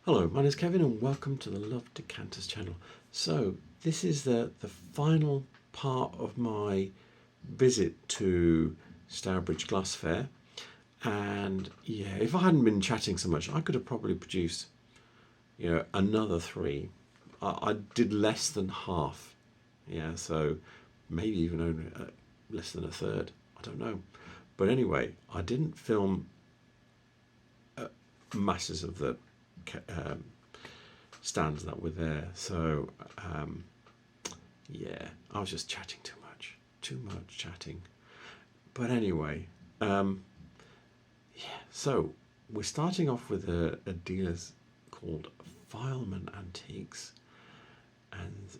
Hello, my name is Kevin and welcome to the Love Decanters channel. So this is the final part of my visit to Stourbridge Glass Fair, and yeah, if I hadn't been chatting so much I could have probably produced another three. I did less than half, so maybe even only less than a third, I don't know. But anyway, I didn't film masses of the stands that were there, so yeah, I was just chatting too much chatting. But anyway, so we're starting off with a dealer's called Fileman Antiques, and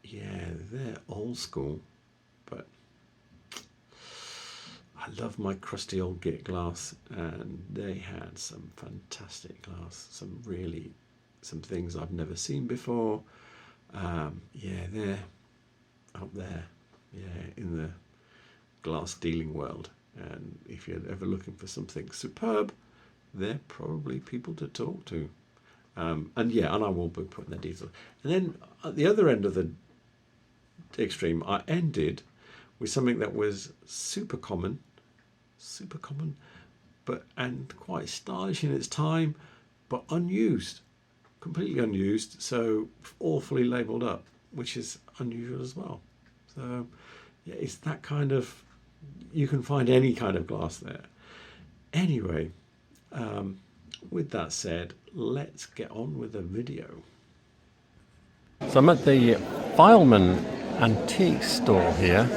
yeah, they're old school, but I love my crusty old git glass, and they had some fantastic glass, some things I've never seen before. Yeah, they're up there, in the glass dealing world. And if you're ever looking for something superb, they're probably people to talk to. And I will be putting their details. And then at the other end of the extreme, I ended with something that was super common, and quite stylish in its time, but unused, completely unused. So all fully labelled up, which is unusual as well. So yeah, it's that kind of, you can find any kind of glass there. Anyway, with that said, let's get on with the video. So I'm at the Fileman Antique store here,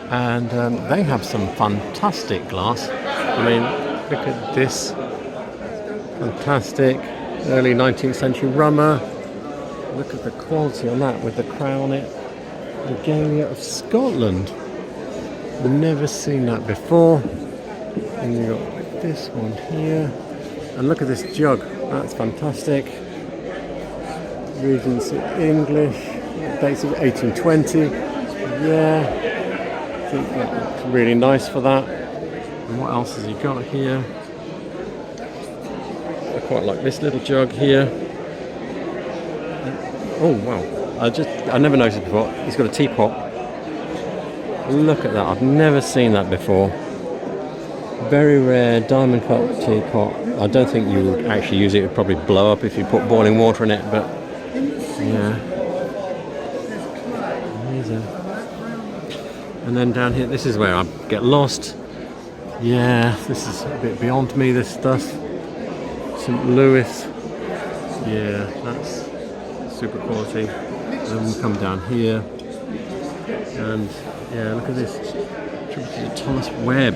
and they have some fantastic glass. I mean, look at this fantastic early 19th century rummer. Look at the quality on that with the crown. Regalia of Scotland. I've never seen that before. And you've got this one here. And look at this jug. That's fantastic. Regency English. Dates of 1820. Yeah. I think that looks really nice for that. And what else has he got here? I quite like this little jug here. Oh wow. I never noticed before. He's got a teapot. Look at that. I've never seen that before. Very rare diamond cut teapot. I don't think you would actually use it. It would probably blow up if you put boiling water in it, but yeah. Amazing. And then down here, this is where I get lost. Yeah, this is a bit beyond me, this stuff. St. Louis. Yeah, that's super quality. Then we come down here, and yeah, look at this. Thomas Webb.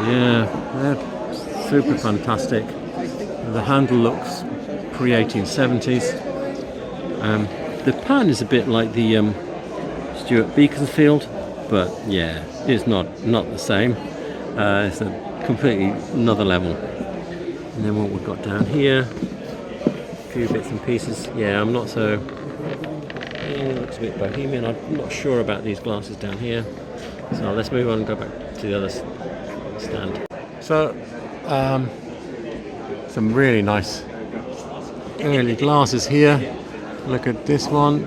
Yeah, they're super fantastic. The handle looks pre-1870s. The pan is a bit like the Stuart Beaconsfield, but yeah, it's not the same. It's a completely another level. And then what we've got down here, a few bits and pieces. Yeah, I'm not so. It looks a bit bohemian. I'm not sure about these glasses down here. So let's move on and go back to the other stand. So, some really nice early glasses here. Look at this one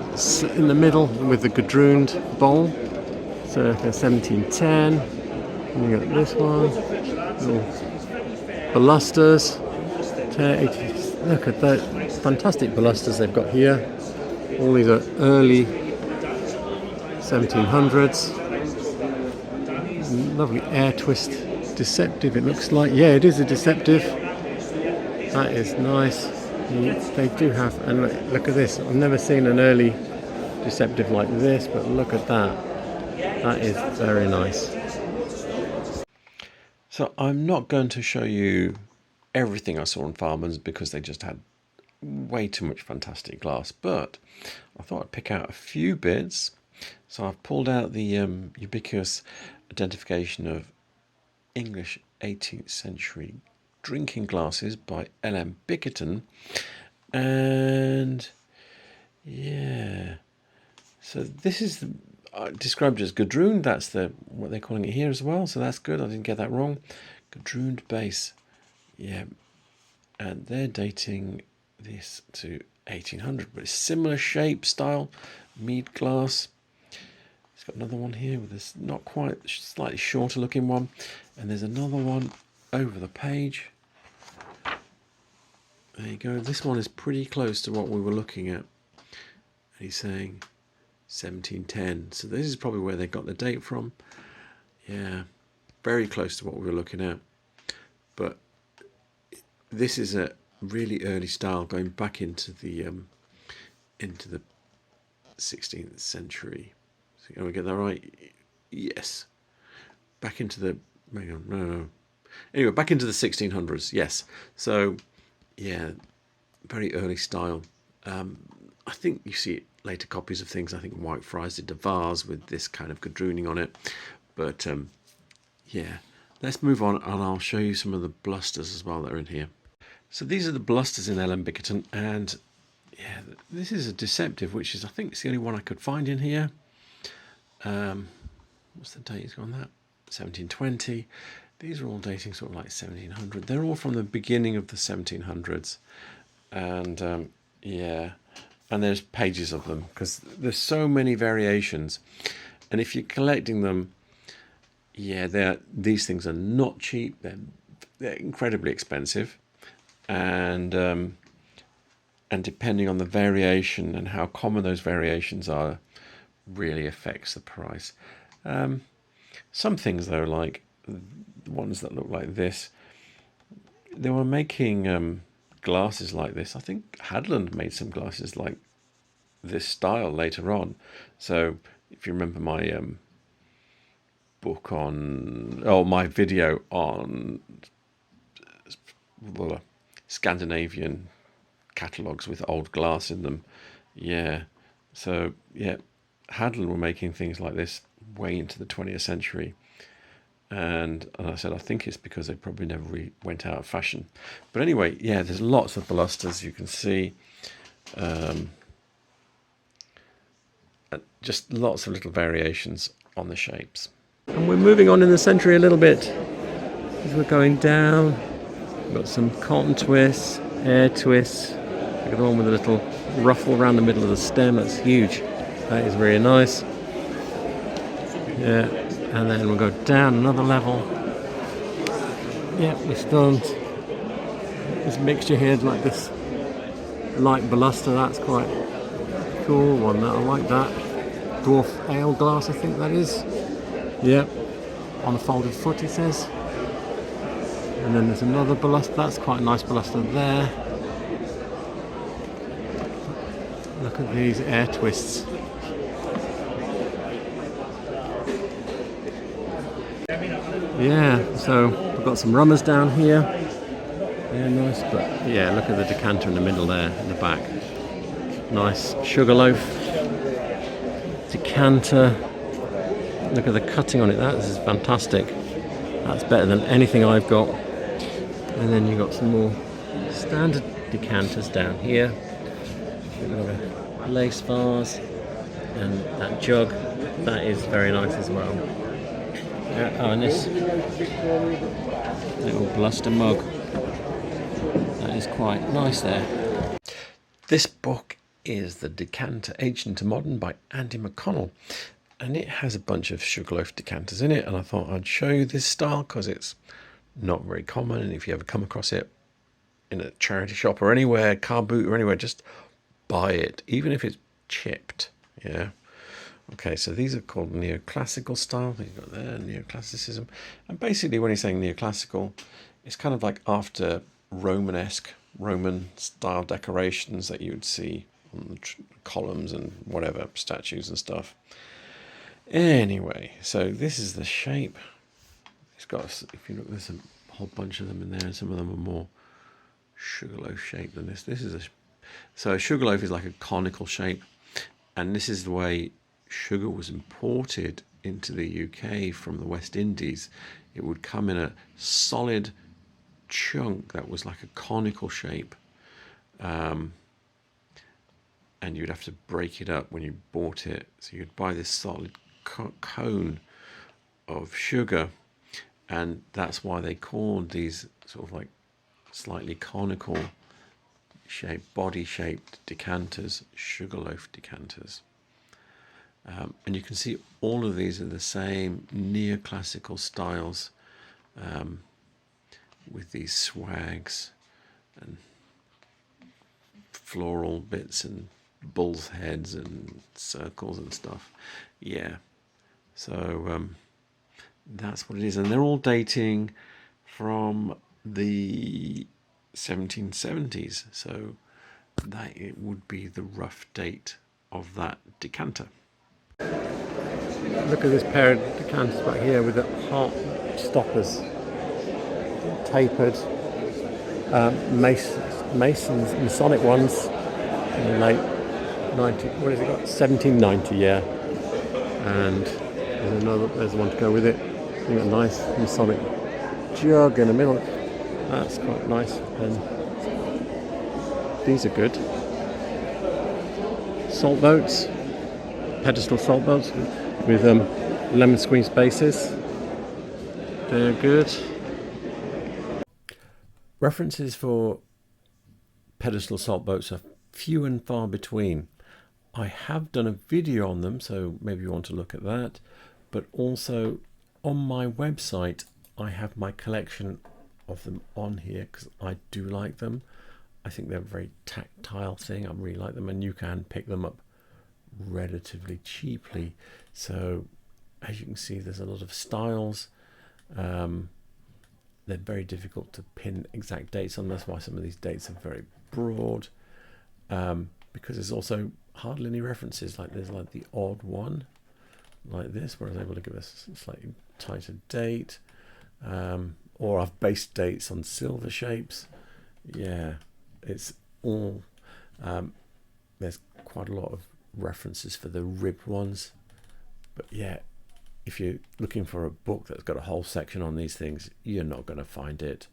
in the middle with the gadrooned bowl. Circa 1710. And you got this one. Little balusters. Look at that fantastic balusters they've got here. All these are early 1700s. Lovely air twist, deceptive it looks like. Yeah, it is a deceptive. That is nice. They do have, and look at this. I've never seen an early deceptive like this, but look at that. That is very nice. So I'm not going to show you everything I saw in Fileman's because they just had way too much fantastic glass, but I thought I'd pick out a few bits. So I've pulled out the ubiquitous identification of English 18th century drinking glasses by L.M. Bickerton, and yeah, so this is described as gadrooned. That's what they're calling it here as well, so that's good. I didn't get that wrong. Gadrooned base. Yeah, and they're dating this to 1800, but it's similar shape, style, mead glass. It's got another one here with this not quite, slightly shorter looking one, and there's another one over the page. There you go. This one is pretty close to what we were looking at. He's saying 1710. So this is probably where they got the date from. Yeah, very close to what we were looking at. But this is a really early style going back into the 16th century. So can we get that right? Yes. Back into the no. Anyway, back into the 1600s. Yes. So yeah, very early style. I think you see later copies of things. I think Whitefriars did a vase with this kind of gadrooning on it. But yeah, let's move on and I'll show you some of the blusters as well that are in here. So these are the blusters in Ellen Bickerton, and yeah, this is a deceptive, which is, I think it's the only one I could find in here. What's the date on that? 1720. These are all dating sort of like 1700. They're all from the beginning of the 1700s. And yeah, and there's pages of them because there's so many variations. And if you're collecting them, yeah, these things are not cheap. They're incredibly expensive. And depending on the variation and how common those variations are, really affects the price. Some things though, like the ones that look like this, they were making glasses like this. I think Hadland made some glasses like this style later on. So if you remember my my video on Scandinavian catalogues with old glass in them, yeah. So yeah, Hadland were making things like this way into the 20th century. And I said, I think it's because they probably never really went out of fashion. But anyway, yeah, there's lots of balusters, you can see. Just lots of little variations on the shapes. And we're moving on in the century a little bit. As we're going down, we've got some cotton twists, air twists. Look at the one with a little ruffle around the middle of the stem. That's huge. That is really nice. Yeah. And then we'll go down another level. Yeah, we've done this mixture here, like this light baluster. That's quite cool one. That I like that. Dwarf ale glass, I think that is. Yeah, on a folded foot it says. And then there's another baluster. That's quite a nice baluster there. Look at these air twists. Yeah, so we've got some rummers down here. Yeah, nice, but yeah, look at the decanter in the middle there, in the back. Nice sugarloaf. Decanter. Look at the cutting on it, that is fantastic. That's better than anything I've got. And then you've got some more standard decanters down here. We've got a lace vase and that jug. That is very nice as well. And this little bluster mug, that is quite nice there. This book is The Decanter Aged into Modern by Andy McConnell, and it has a bunch of sugarloaf decanters in it, and I thought I'd show you this style because it's not very common, and if you ever come across it in a charity shop or anywhere, car boot or anywhere, just buy it, even if it's chipped. Yeah. Okay, so these are called neoclassical style. You've got there, neoclassicism. And basically when you're saying neoclassical, it's kind of like after Romanesque, Roman style decorations that you would see on the columns and whatever, statues and stuff. Anyway, so this is the shape. It's got, if you look, there's a whole bunch of them in there, and some of them are more sugarloaf shaped than this. So sugarloaf is like a conical shape, and this is the way sugar was imported into the UK from the West Indies. It would come in a solid chunk that was like a conical shape, and you'd have to break it up when you bought it. So you'd buy this solid cone of sugar, and that's why they called these sort of like slightly conical shaped, body shaped decanters, sugarloaf decanters. And you can see all of these are the same neoclassical styles, with these swags and floral bits and bull's heads and circles and stuff. Yeah, so that's what it is, and they're all dating from the 1770s, so that it would be the rough date of that decanter. Look at this pair of decanters back here with the heart stoppers, tapered, Mason's Masonic ones in the late 90. What has it got? 1790, yeah. And there's another. There's one to go with it. You've got a nice Masonic jug in the middle. That's quite nice. And these are good. Salt boats, pedestal salt boats with lemon squeeze bases. They're good. References for pedestal salt boats are few and far between. I have done a video on them, so maybe you want to look at that. But also on my website, I have my collection of them on here because I do like them. I think they're a very tactile thing. I really like them, and you can pick them up relatively cheaply. So as you can see, there's a lot of styles. They're very difficult to pin exact dates on. That's why some of these dates are very broad, because there's also hardly any references. Like there's like the odd one like this where I was able to give us a slightly tighter date, or I've based dates on silver shapes. Yeah, it's all there's quite a lot of references for the ribbed ones, but yeah, if you're looking for a book that's got a whole section on these things, you're not going to find it.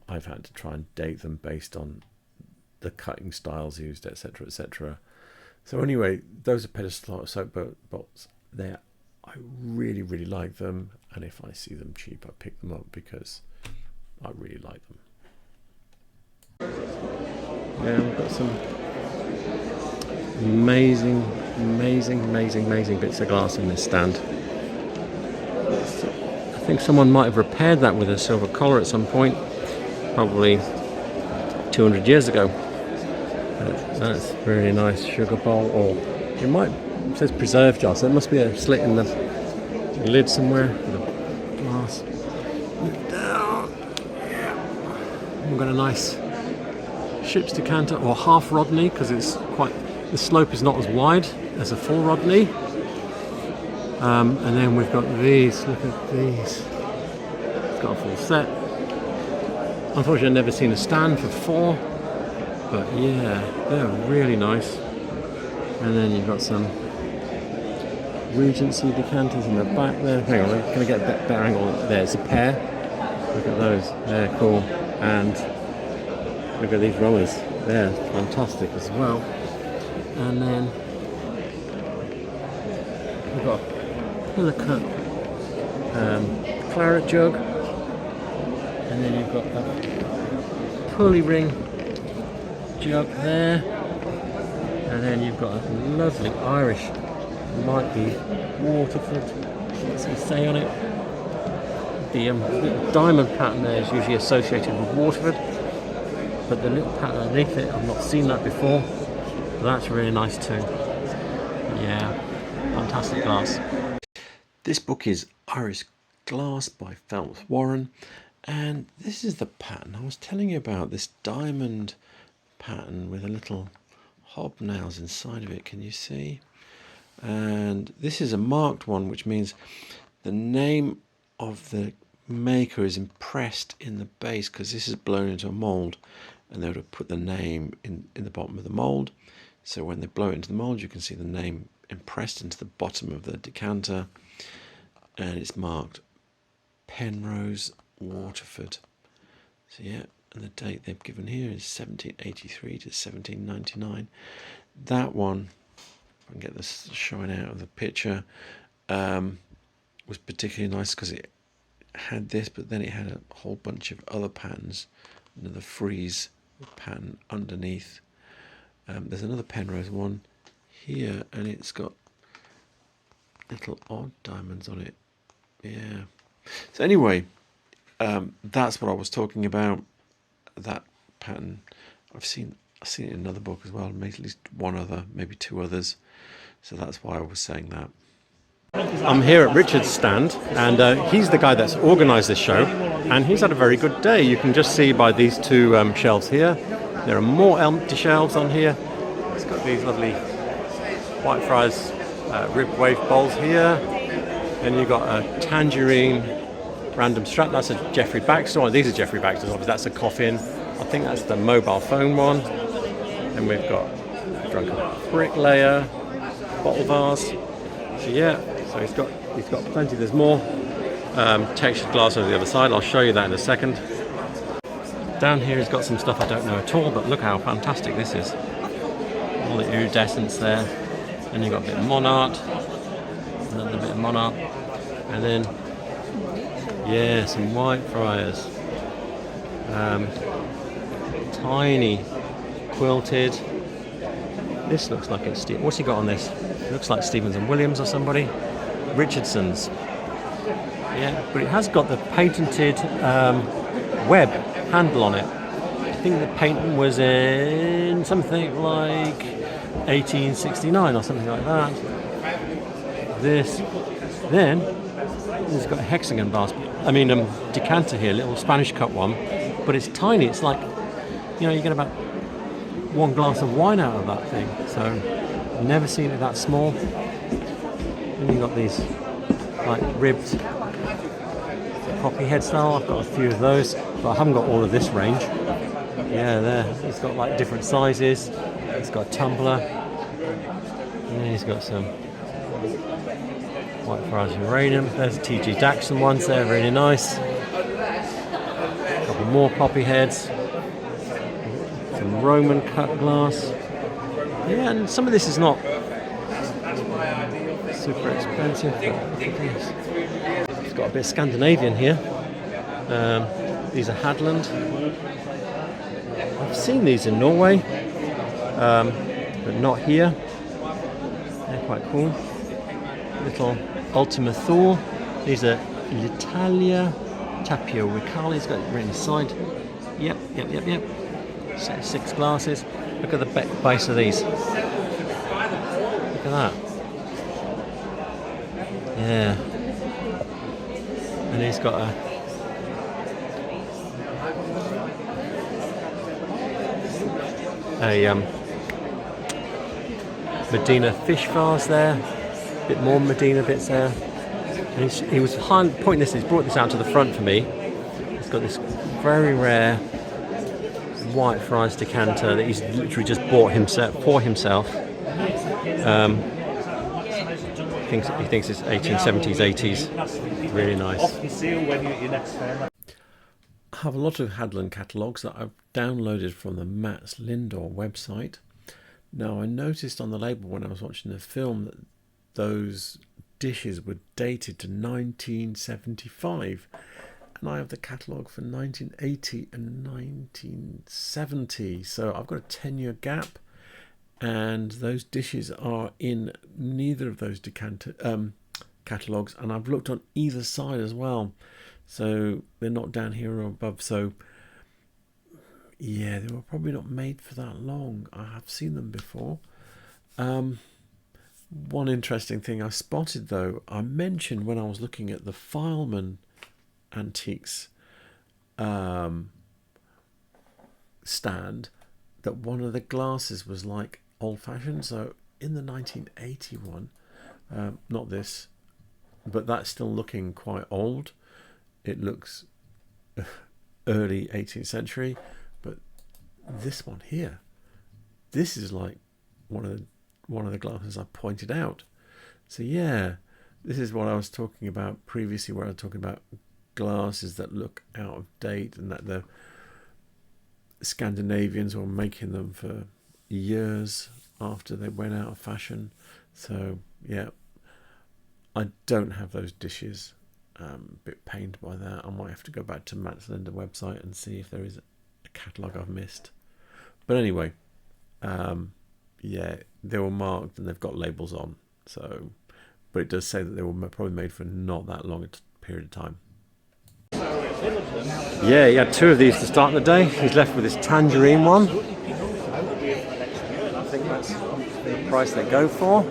I've had to try and date them based on the cutting styles used, etc., etc. So anyway, those are pedestal soap boats. I really, really like them, and if I see them cheap, I pick them up because I really like them. Yeah, we've got some amazing bits of glass in this stand. I think someone might have repaired that with a silver collar at some point, probably 200 years ago. That's really nice sugar bowl, or it says preserve jar, so there must be a slit in the lid somewhere for the glass. Down. We've got a nice ship's decanter, or half Rodney, because the slope is not as wide as a full Rodney. And then we've got these. Look at these. It's got a full set. Unfortunately, I've never seen a stand for 4, but yeah, they're really nice. And then you've got some Regency decanters in the back there. Hang on, can I get a better angle? There's a pair. Look at those. They're cool. And look at these rollers. They're fantastic as well. And then we've got a pillar cut claret jug, and then you've got a pulley ring jug there, and then you've got a lovely Irish, might be Waterford, what's it say on it? The little diamond pattern there is usually associated with Waterford, but the little pattern underneath it, I've not seen that before. That's really nice too. Yeah, fantastic glass. This book is Irish Glass by Phelps Warren, and this is the pattern I was telling you about, this diamond pattern with a little hobnails inside of it. Can you see? And this is a marked one, which means the name of the maker is impressed in the base, because this is blown into a mould, and they would have put the name in the bottom of the mould. So when they blow it into the mould, you can see the name impressed into the bottom of the decanter, and it's marked Penrose, Waterford. So yeah, and the date they've given here is 1783 to 1799. That one, if I can get this showing out of the picture, was particularly nice because it had this, but then it had a whole bunch of other patterns another frieze pattern underneath. There's another Penrose one here, and it's got little odd diamonds on it. Yeah. So anyway, that's what I was talking about. That pattern, I've seen it in another book as well. Maybe at least one other, maybe two others. So that's why I was saying that. I'm here at Richard's stand, and he's the guy that's organised this show, and he's had a very good day. You can just see by these two shelves here. There are more empty shelves on here. It's got these lovely Whitefriars rib wave bowls here. Then you've got a tangerine random strap. That's a Geoffrey Baxter. Oh, these are Geoffrey Baxter's. Obviously, that's a coffin. I think that's the mobile phone one. And we've got a drunken bricklayer, bottle vase. So yeah, so he's got plenty. There's more textured glass on the other side. I'll show you that in a second. Down here he's got some stuff I don't know at all, but look how fantastic this is. All the iridescence there. And you've got a bit of Monart, another bit of Monart, and then yeah, some Whitefriars. Tiny quilted. This looks like it's what's he got on this? It looks like Stevens and Williams or somebody. Richardson's. Yeah, but it has got the patented web handle on it. I think the patent was in something like 1869 or something like that. This, then it's got a hexagon vase. I mean, decanter here, little Spanish cup one, but it's tiny. It's like, you know, you get about one glass of wine out of that thing. So, I've never seen it that small. And you've got these like ribbed poppy head style. I've got a few of those, but I haven't got all of this range. Yeah, there. It's got like different sizes. It's got a tumbler. And he's got some Whitefriars uranium. There's T.G. Daxon ones there, really nice. A couple more poppy heads. Some Roman cut glass. Yeah, and some of this is not super expensive. But look at this. It's got a bit of Scandinavian here. These are Hadland. I've seen these in Norway, but not here. They're quite cool. Little Ultima Thule. These are L'Italia Tapio Ricali. It's got it written inside. Yep. Set of 6 glasses. Look at the base of these. Look at that. Yeah. And he's got a Medina fish vase there, a bit more Medina bits there. And he was pointing this, he's brought this out to the front for me. He's got this very rare Whitefriars decanter that he's literally just bought for himself. He thinks it's 1870s, 80s. Really nice. I have a lot of Hadland catalogues that I've downloaded from the Mats Lindor website. Now, I noticed on the label when I was watching the film that those dishes were dated to 1975, and I have the catalogue for 1980 and 1970. So I've got a 10-year gap, and those dishes are in neither of those catalogues, and I've looked on either side as well. So they're not down here or above. So yeah, they were probably not made for that long. I have seen them before. One interesting thing I spotted, though, I mentioned when I was looking at the Fileman Antiques stand, that one of the glasses was like old-fashioned. So in the 1981, not this, but that's still looking quite old. It looks early 18th century, but this one here, this is like one of the glasses I pointed out. So yeah, this is what I was talking about previously, where I was talking about glasses that look out of date, and that the Scandinavians were making them for years after they went out of fashion. So yeah, I don't have those dishes. A bit pained by that. I might have to go back to Mats Lindor website and see if there is a catalogue I've missed. But anyway, yeah, they were marked and they've got labels on. So, but it does say that they were probably made for not that long a period of time. Yeah, he had 2 of these to start the day. He's left with this tangerine one. I think that's the price they go for.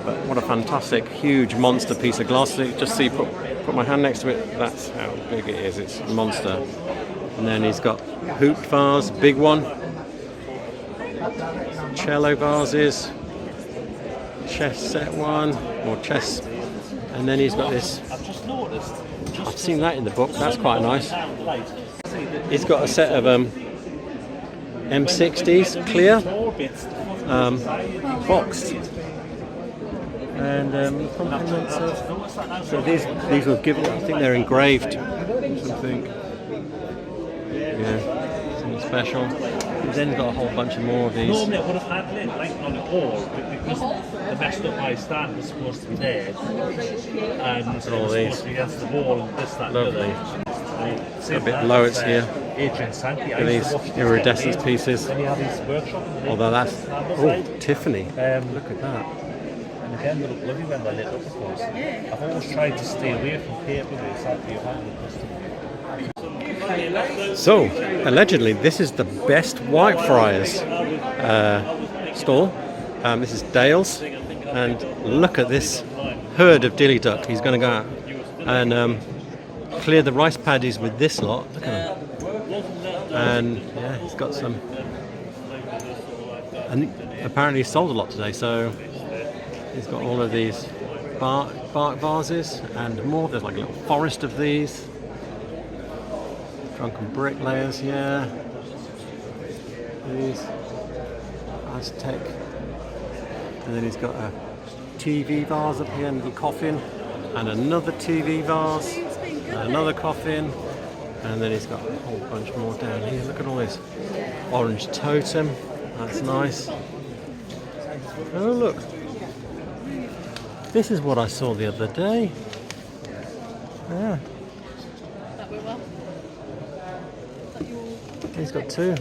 But what a fantastic, huge monster piece of glass. Just see, put my hand next to it. That's how big it is. It's a monster. And then he's got hoop vase, big one. Cello vases. Chess set one, or chess. And then he's got this. I've seen that in the book. That's quite nice. He's got a set of M60s, clear, boxed. And so these were given. I think they're engraved. Something. Yeah, something special. And then got a whole bunch of more of these. Normally I would have had it like on the wall, but because the messed up my stand was supposed to be there, and it's all supposed to be against the wall, and this, that, Lovely. A bit low it's here. Adrian Sankey. Look at these iridescent pieces. When you have his workshop. Although that's Tiffany. Look at that. And again, they look lovely when they're lit up, of course. I've always tried to stay away from paper with sadly you've had with custom. So, allegedly, this is the best Whitefriars stall. This is Dale's, and look at this herd of dilly duck. He's going to go out and clear the rice paddies with this lot. Look at them. And yeah, he's got some. And apparently, he sold a lot today, so he's got all of these bark vases and more. There's like a little forest of these. Drunken bricklayers, yeah. These Aztec. And then he's got a TV vase up here, and a little coffin, and another TV vase, and another coffin, and then he's got a whole bunch more down here. Look at all this orange totem. That's nice. Oh look, this is what I saw the other day. Yeah. He's got 2.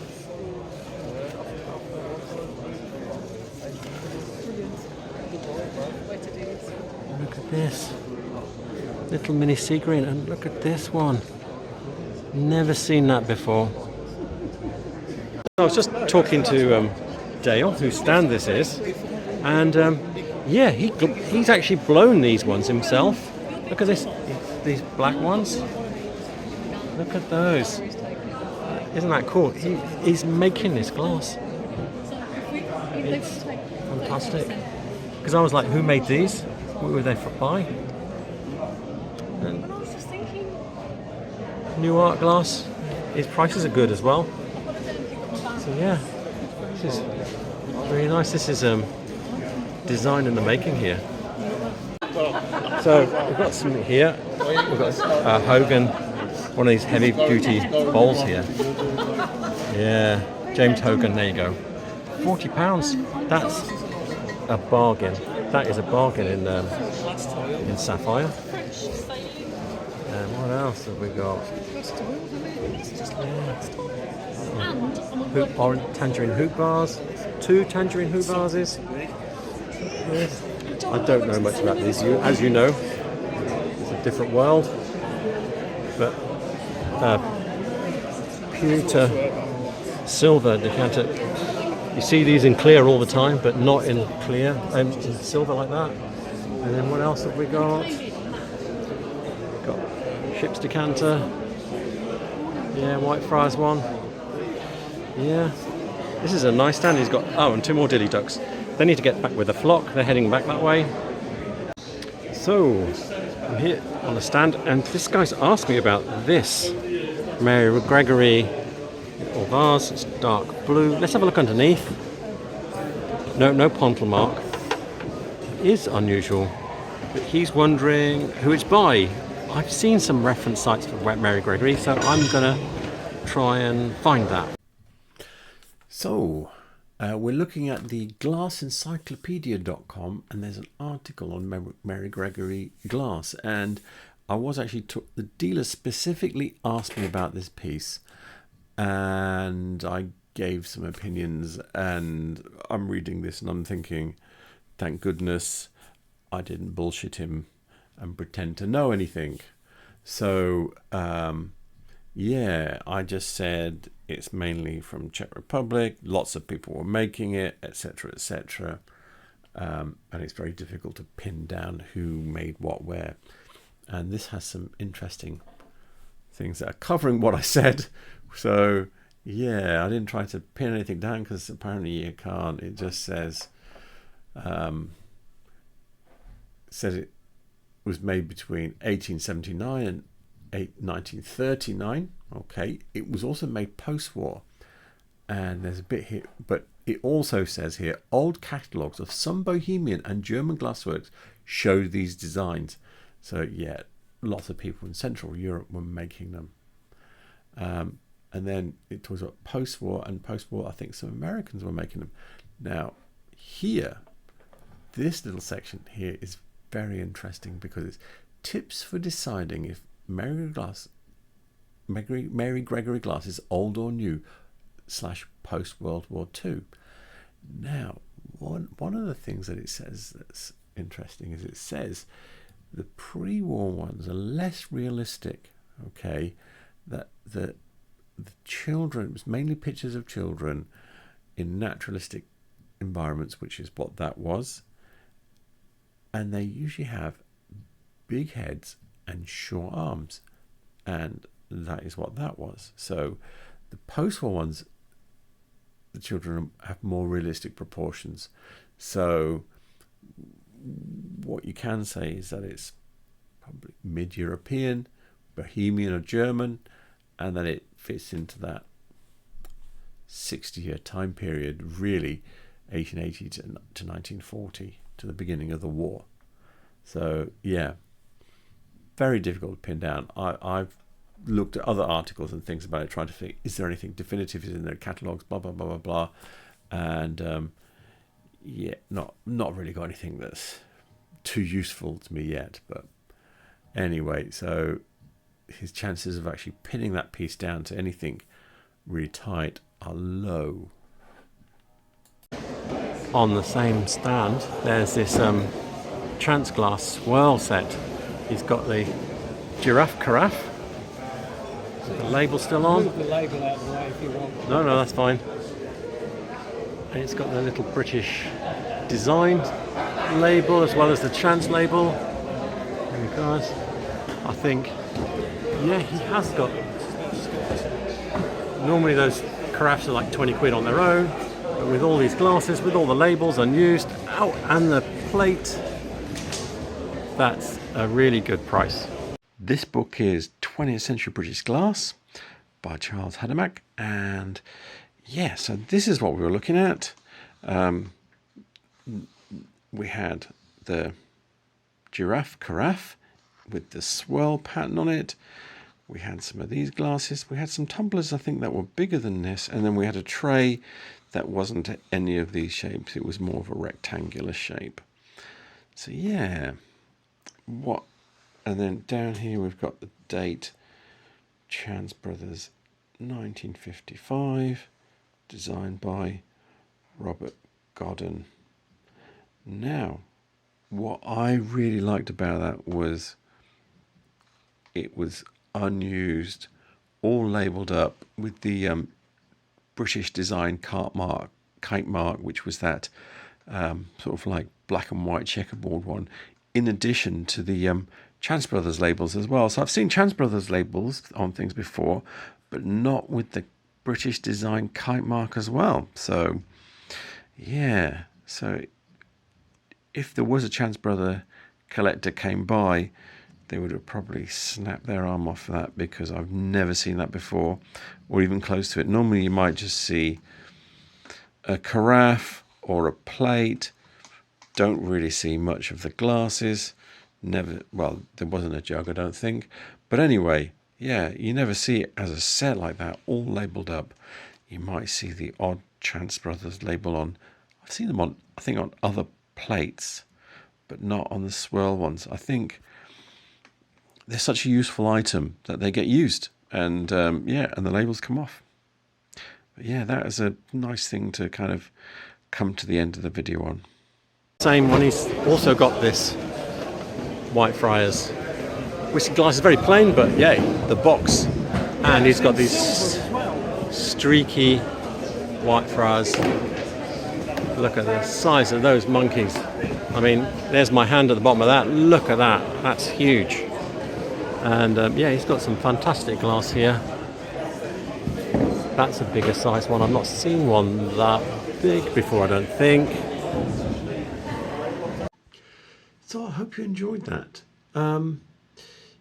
Look at this. Little mini sea green, and look at this one. Never seen that before. I was just talking to Dale, whose stand this is, and yeah, he's actually blown these ones himself. Look at this, these black ones. Look at those. Isn't that cool? He's making this glass. It's fantastic. Because I was like, who made these? What were they by? And new art glass. His prices are good as well. So yeah, this is very nice. This is design in the making here. So we've got something here. We've got Hogan. One of these heavy duty bowls here. Yeah, James Hogan, there you go. £40, that's a bargain. That is a bargain in sapphire. And what else have we got? Yeah. Tangerine hoop bars. 2 tangerine hoop vases. I don't know much about these, as you know. It's a different world. But pewter silver decanter. You see these in clear all the time, but not in clear and in silver like that. And then what else have we got? Got ship's decanter. Yeah, Whitefriars one. Yeah, this is a nice stand. He's got and 2 more dilly ducks. They need to get back with the flock. They're heading back that way. So I'm here on the stand, and this guy's asked me about this Mary Gregory or vase. It's dark blue. Let's have a look underneath. No pontle mark. It is unusual, but he's wondering who it's by. I've seen some reference sites for Mary Gregory, so I'm gonna try and find that. So we're looking at the glassencyclopedia.com, and there's an article on Mary Gregory glass, and I was actually the dealer specifically asked me about this piece, and I gave some opinions, and I'm reading this and I'm thinking, thank goodness I didn't bullshit him and pretend to know anything. So yeah, I just said it's mainly from Czech Republic, lots of people were making it, etc., etc. And it's very difficult to pin down who made what where. And this has some interesting things that are covering what I said. So yeah, I didn't try to pin anything down because apparently you can't. It just says it was made between 1879 and 1939. Okay, it was also made post-war, and there's a bit here, but it also says here old catalogues of some Bohemian and German glassworks show these designs. So yeah, lots of people in Central Europe were making them. And then it talks about post-war, and post-war I think some Americans were making them. Now here, this little section here is very interesting because it's tips for deciding if Mary Gregory glass is old or new / post World War II. Now, one of the things that it says that's interesting is it says the pre-war ones are less realistic. Okay, that the children, it was mainly pictures of children in naturalistic environments, which is what that was, and they usually have big heads and short arms, and that is what that was. So the post-war ones, the children have more realistic proportions. So what you can say is that it's probably mid-European, Bohemian or German, and that it fits into that 60-year time period, really 1880 to 1940, to the beginning of the war. So yeah, very difficult to pin down. I've looked at other articles and things about it, trying to think, is there anything definitive? Is in their catalogues? Blah blah blah blah blah. And yeah, not really got anything that's too useful to me yet. But anyway, so his chances of actually pinning that piece down to anything really tight are low. On the same stand, there's this trans glass swirl set. He's got the giraffe carafe. Is the label still on? Move the label out of the way if you want. No, that's fine. And it's got the little British design label as well as the trans label. There we go. I think, yeah, he has got. Normally those carafes are like 20 quid on their own, but with all these glasses, with all the labels unused, and the plate, that's a really good price. This book is 20th Century British Glass by Charles Hajdemach, and yeah, so this is what we were looking at. We had the giraffe carafe with the swirl pattern on it. We had some of these glasses. We had some tumblers, I think, that were bigger than this, and then we had a tray that wasn't any of these shapes. It was more of a rectangular shape. So yeah, and then down here we've got the date, Chance Brothers, 1955, designed by Robert Godden. Now, what I really liked about that was it was unused, all labelled up with the British design kite mark, which was that sort of like black and white checkerboard one, in addition to the Chance Brothers labels as well. So I've seen Chance Brothers labels on things before, but not with the British design kite mark as well. So yeah, so if there was a Chance Brother collector came by, they would have probably snapped their arm off that, because I've never seen that before, or even close to it. Normally you might just see a carafe or a plate. Don't really see much of the glasses. Never, well, there wasn't a jug, I don't think. But anyway, yeah, you never see it as a set like that, all labelled up. You might see the odd Chance Brothers label on. I've seen them on, I think, on other plates, but not on the swirl ones. I think they're such a useful item that they get used, and yeah, and the labels come off. But yeah, that is a nice thing to kind of come to the end of the video on. Same one, he's also got this Whitefriars. Whiskey glass is very plain, but yay, the box. And he's got these streaky Whitefriars. Look at the size of those monkeys. I mean, there's my hand at the bottom of that. Look at that, that's huge. And yeah, he's got some fantastic glass here. That's a bigger size one. I've not seen one that big before, I don't think. So I hope you enjoyed that.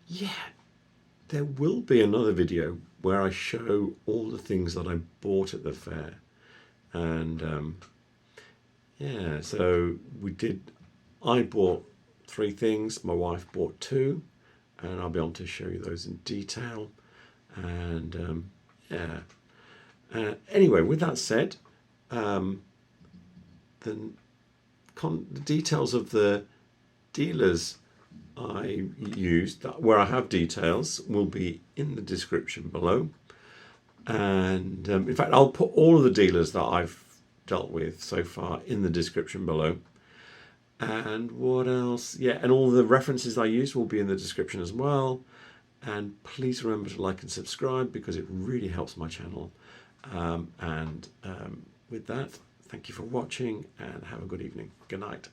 Yeah, there will be another video where I show all the things that I bought at the fair. And yeah, so I bought 3 things, my wife bought 2, and I'll be able to show you those in detail. And yeah. Anyway, with that said, the details of the dealers I used, where I have details, will be in the description below. And in fact, I'll put all of the dealers that I've dealt with so far in the description below. And what else? Yeah, and all the references I used will be in the description as well. And please remember to like and subscribe, because it really helps my channel. With that, thank you for watching and have a good evening. Good night.